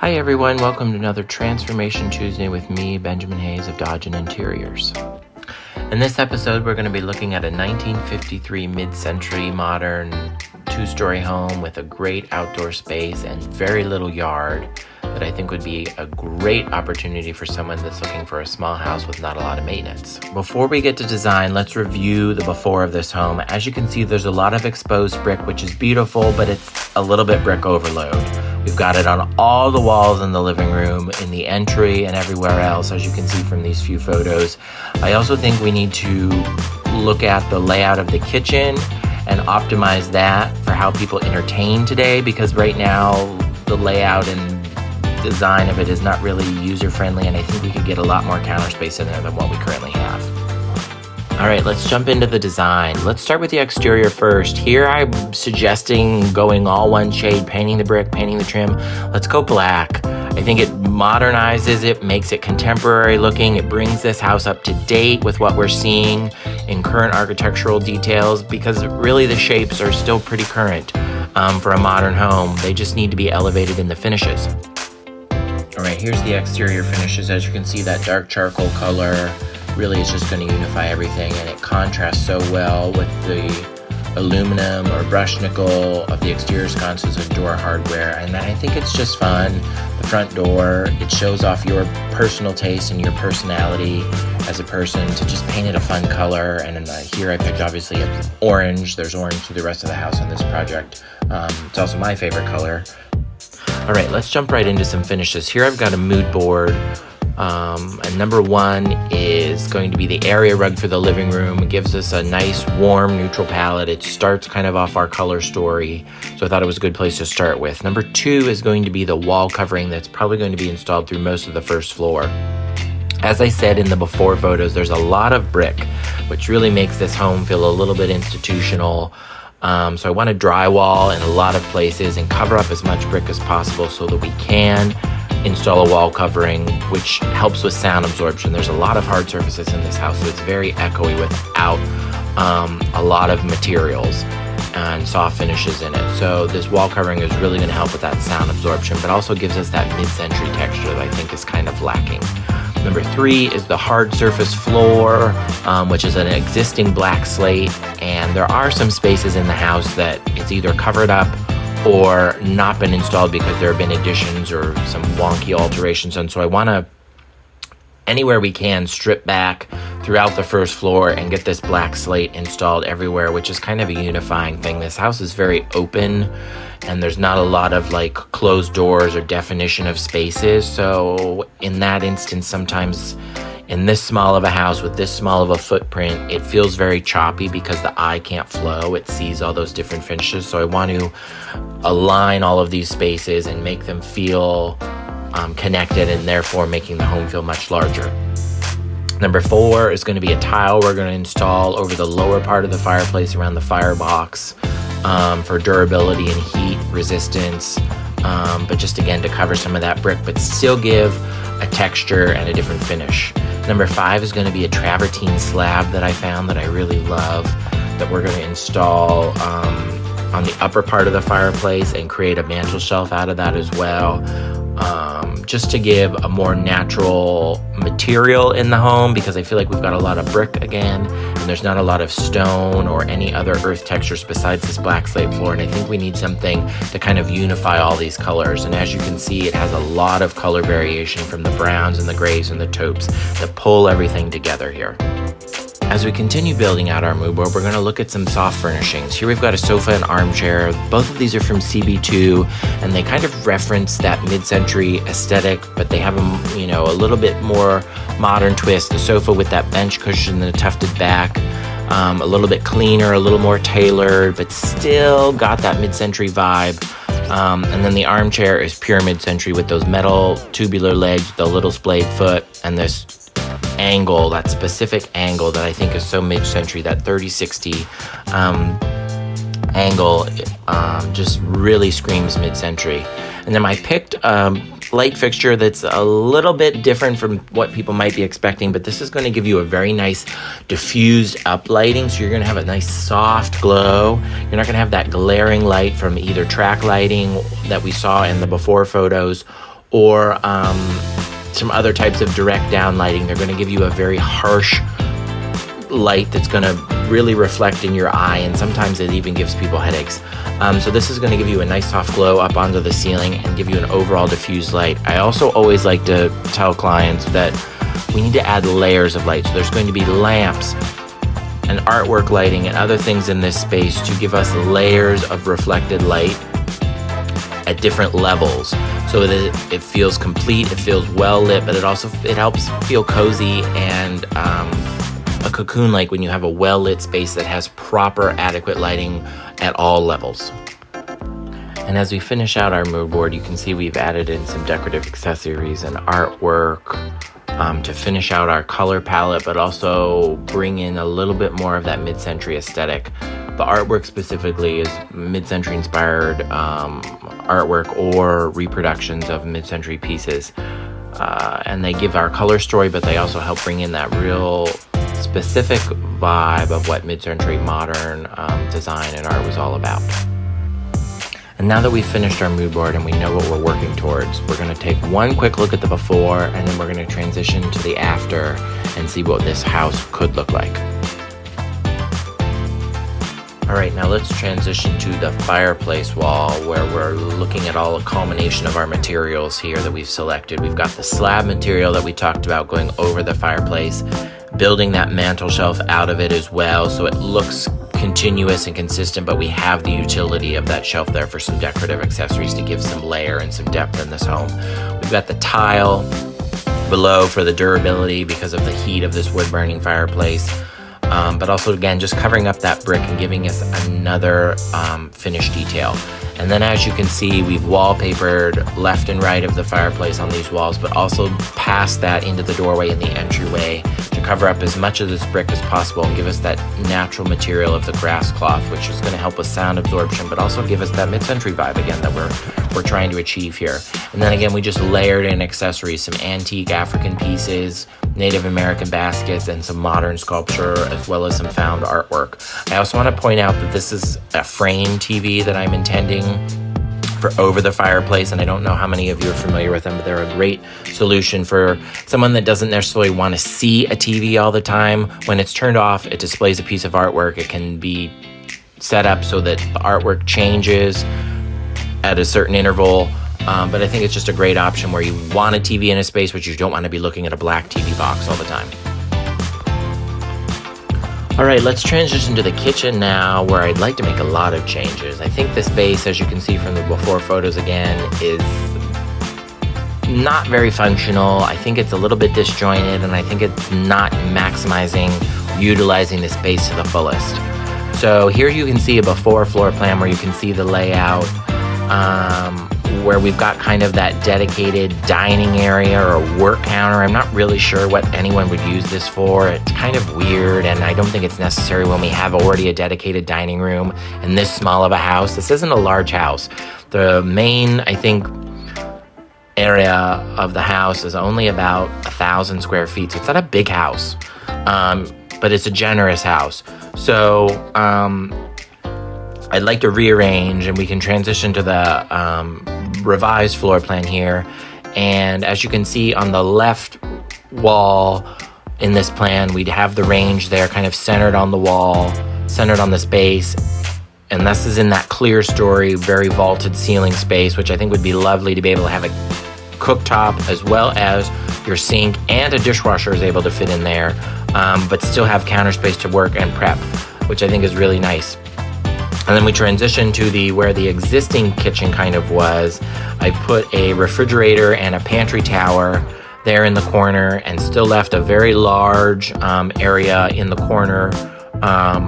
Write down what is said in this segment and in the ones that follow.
Hi everyone, welcome to another Transformation Tuesday with me, Benjamin Hayes of Dodge & Interiors. In this episode, we're going to be looking at a 1953 mid-century modern two-story home with a great outdoor space and very little yard that I think would be a great opportunity for someone that's looking for a small house with not a lot of maintenance. Before we get to design, let's review the before of this home. As you can see, there's a lot of exposed brick, which is beautiful, but it's a little bit brick overload. We've got it on all the walls in the living room, in the entry, and everywhere else, as you can see from these few photos. I also think we need to look at the layout of the kitchen and optimize that for how people entertain today, because right now the layout and design of it is not really user-friendly, and I think we could get a lot more counter space in there than what we currently have. All right, let's jump into the design. Let's start with the exterior first. Here I'm suggesting going all one shade, painting the brick, painting the trim. Let's go black. I think it modernizes it, makes it contemporary looking. It brings this house up to date with what we're seeing in current architectural details, because really the shapes are still pretty current for a modern home. They just need to be elevated in the finishes. All right, here's the exterior finishes. As you can see, that dark charcoal color really is just going to unify everything, and it contrasts so well with the aluminum or brushed nickel of the exterior sconces and door hardware, and I think it's just fun. The front door, it shows off your personal taste and your personality as a person to just paint it a fun color. And here I picked obviously orange. There's orange through the rest of the house on this project. It's also my favorite color. All right, let's jump right into some finishes. Here I've got a mood board. And number one is going to be the area rug for the living room. It gives us a nice, warm, neutral palette. It starts kind of off our color story, so I thought it was a good place to start with. Number two is going to be the wall covering that's probably going to be installed through most of the first floor. As I said in the before photos, there's a lot of brick, which really makes this home feel a little bit institutional. So I want to drywall in a lot of places and cover up as much brick as possible so that we can install a wall covering, which helps with sound absorption. There's a lot of hard surfaces in this house, so it's very echoey without a lot of materials and soft finishes in it. So this wall covering is really going to help with that sound absorption, but also gives us that mid-century texture that I think is kind of lacking. Number three is the hard surface floor, which is an existing black slate, and there are some spaces in the house that it's either covered up or not been installed because there have been additions or some wonky alterations. And so I want to, anywhere we can, strip back throughout the first floor and get this black slate installed everywhere, which is kind of a unifying thing. This house is very open, and there's not a lot of like closed doors or definition of spaces. So in that instance, sometimes in this small of a house with this small of a footprint, it feels very choppy because the eye can't flow. It sees all those different finishes. So I want to align all of these spaces and make them feel connected, and therefore making the home feel much larger. Number four is going to be a tile we're going to install over the lower part of the fireplace around the firebox for durability and heat resistance, but just again to cover some of that brick but still give a texture and a different finish. Number five is going to be a travertine slab that I found that I really love, that we're going to install on the upper part of the fireplace and create a mantel shelf out of that as well, just to give a more natural material in the home, because I feel like we've got a lot of brick again, and there's not a lot of stone or any other earth textures besides this black slate floor, and I think we need something to kind of unify all these colors. And as you can see, it has a lot of color variation from the browns and the grays and the taupes that pull everything together here. As we continue building out our mood board, we're going to look at some soft furnishings. Here we've got a sofa and armchair. Both of these are from CB2, and they kind of reference that mid-century aesthetic, but they have a little bit more modern twist. The sofa with that bench cushion and the tufted back, a little bit cleaner, a little more tailored, but still got that mid-century vibe. And then the armchair is pure mid-century with those metal tubular legs, the little splayed foot, and this angle, that specific angle that I think is so mid-century, that 30-60 angle just really screams mid-century. And then I picked light fixture that's a little bit different from what people might be expecting, but this is going to give you a very nice diffused up lighting, so you're going to have a nice soft glow. You're not going to have that glaring light from either track lighting that we saw in the before photos or some other types of direct down lighting. They're going to give you a very harsh light that's going to really reflect in your eye, and sometimes it even gives people headaches. So this is going to give you a nice soft glow up onto the ceiling and give you an overall diffused light. I also always like to tell clients that we need to add layers of light. So there's going to be lamps and artwork lighting and other things in this space to give us layers of reflected light at different levels, so that it feels complete, it feels well lit, but it helps feel cozy and a cocoon, like when you have a well lit space that has proper adequate lighting at all levels. And as we finish out our mood board, you can see we've added in some decorative accessories and artwork to finish out our color palette, but also bring in a little bit more of that mid-century aesthetic. The artwork specifically is mid-century inspired artwork or reproductions of mid-century pieces. And they give our color story, but they also help bring in that real specific vibe of what mid-century modern design and art was all about. And now that we've finished our mood board and we know what we're working towards, we're going to take one quick look at the before, and then we're going to transition to the after and see what this house could look like. All right, now let's transition to the fireplace wall, where we're looking at a culmination of our materials here that we've selected. We've got the slab material that we talked about going over the fireplace, building that mantel shelf out of it as well, so it looks continuous and consistent, but we have the utility of that shelf there for some decorative accessories to give some layer and some depth in this home. We've got the tile below for the durability because of the heat of this wood burning fireplace. But also, again, just covering up that brick and giving us another finished detail. And then, as you can see, we've wallpapered left and right of the fireplace on these walls, but also past that into the doorway and the entryway to cover up as much of this brick as possible and give us that natural material of the grass cloth, which is going to help with sound absorption, but also give us that mid-century vibe again that we're trying to achieve here. And then again, we just layered in accessories, some antique African pieces, Native American baskets, and some modern sculpture, as well as some found artwork. I also want to point out that this is a frame TV that I'm intending for over the fireplace, and I don't know how many of you are familiar with them, but they're a great solution for someone that doesn't necessarily want to see a TV all the time. When it's turned off, it displays a piece of artwork. It can be set up so that the artwork changes at a certain interval. But I think it's just a great option where you want a TV in a space, but you don't want to be looking at a black TV box all the time. All right, let's transition to the kitchen now, where I'd like to make a lot of changes. I think the space, as you can see from the before photos again, is not very functional. I think it's a little bit disjointed, and I think it's not maximizing, utilizing the space to the fullest. So here you can see a before floor plan where you can see the layout, where we've got kind of that dedicated dining area or work counter. I'm not really sure what anyone would use this for. It's kind of weird, and I don't think it's necessary when we have already a dedicated dining room in this small of a house. This isn't a large house. The main, I think, area of the house is only about 1,000 square feet, so it's not a big house, but it's a generous house. So I'd like to rearrange, and we can transition to the revised floor plan here. And as you can see on the left wall in this plan, we'd have the range there kind of centered on the wall, centered on the space. And this is in that clear story, very vaulted ceiling space, which I think would be lovely to be able to have a cooktop as well as your sink, and a dishwasher is able to fit in there, but still have counter space to work and prep, which I think is really nice. And then we transition to where the existing kitchen kind of was. I put a refrigerator and a pantry tower there in the corner, and still left a very large area in the corner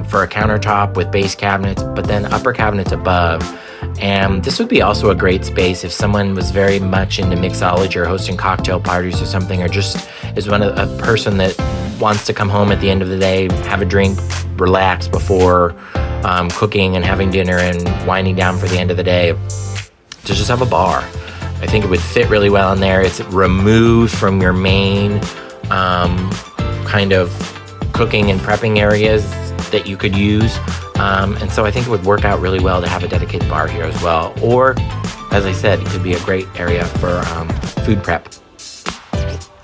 for a countertop with base cabinets, but then upper cabinets above. And this would be also a great space if someone was very much into mixology or hosting cocktail parties or something, or just is a person that wants to come home at the end of the day, have a drink, relax before cooking and having dinner and winding down for the end of the day, to just have a bar. I think it would fit really well in there. It's removed from your main kind of cooking and prepping areas that you could use. And so I think it would work out really well to have a dedicated bar here as well, or as I said, it could be a great area for food prep.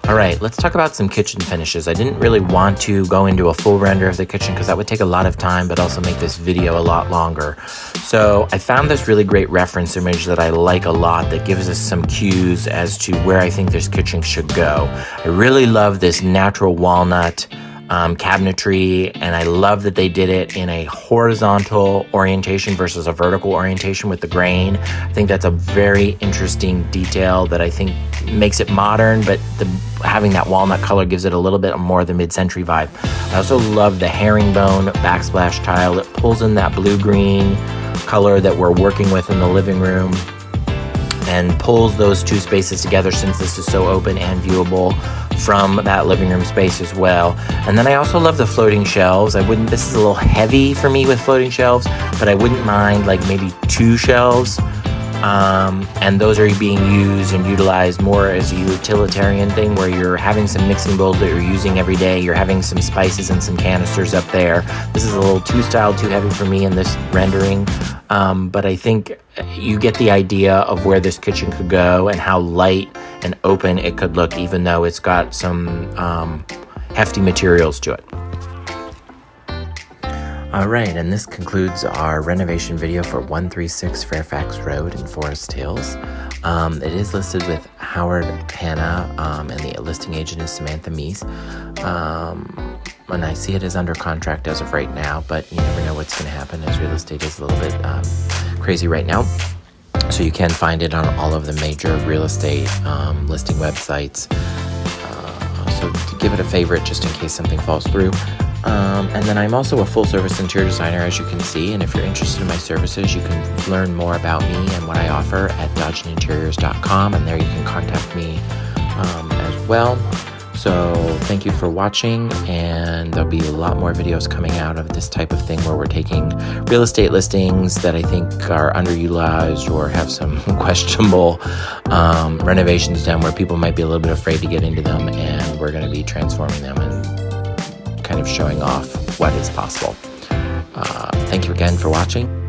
All right, let's talk about some kitchen finishes. I didn't really want to go into a full render of the kitchen because that would take a lot of time, but also make this video a lot longer. So I found this really great reference image that I like a lot that gives us some cues as to where I think this kitchen should go. I really love this natural walnut cabinetry, and I love that they did it in a horizontal orientation versus a vertical orientation with the grain. I think that's a very interesting detail that I think makes it modern, but having that walnut color gives it a little bit more of the mid-century vibe. I also love the herringbone backsplash tile. It pulls in that blue-green color that we're working with in the living room and pulls those two spaces together, since this is so open and viewable from that living room space as well. And then I also love the floating shelves. This is a little heavy for me with floating shelves, but I wouldn't mind like maybe 2 shelves. And those are being used and utilized more as a utilitarian thing, where you're having some mixing bowls that you're using every day. You're having some spices and some canisters up there. This is a little too heavy for me in this rendering. But I think you get the idea of where this kitchen could go and how light and open it could look, even though it's got some hefty materials to it. All right, and this concludes our renovation video for 136 Fairfax Road in Forest Hills. It is listed with Howard Hanna, and the listing agent is Samantha Meese. And I see it is under contract as of right now, but you never know what's going to happen, as real estate is a little bit crazy right now. So you can find it on all of the major real estate listing websites. So to give it a favorite just in case something falls through. And then I'm also a full-service interior designer, as you can see, and if you're interested in my services, you can learn more about me and what I offer at dodgeninteriors.com, and there you can contact me as well. So thank you for watching, and there'll be a lot more videos coming out of this type of thing where we're taking real estate listings that I think are underutilized or have some questionable renovations done, where people might be a little bit afraid to get into them, and we're going to be transforming them and kind of showing off what is possible. Thank you again for watching.